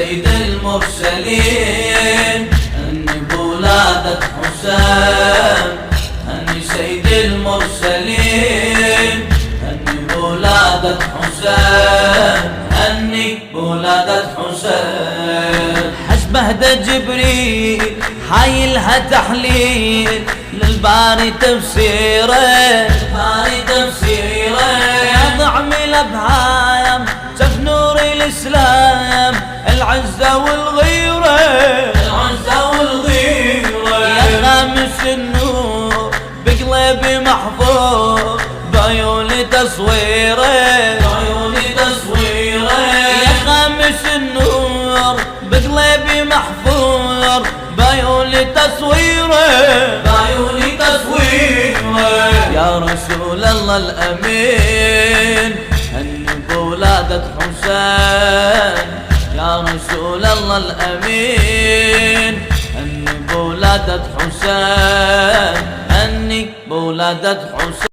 سيد المرسلين، هني بولادة حسين، هني سيد المرسلين، هني بولادة حسين، هني بولادة حسين. حسبه ده جبريل حايلها تحليل للباري تفسيره، الباري تفسيره يضع الابهام شف نور الاسلام العزة والغيرة، العزة والغيرة يا خامس النور بقلبي محفوظ بعيون تصويره، بعيون تصويره يا خامس النور بقلبي محفوظ بعيون تصويره، بعيون تصويره. يا رسول الله الأمين هني بولادة حسين، يا رسول الله الأمين هني بولادة حسين، هني بولادة حسين.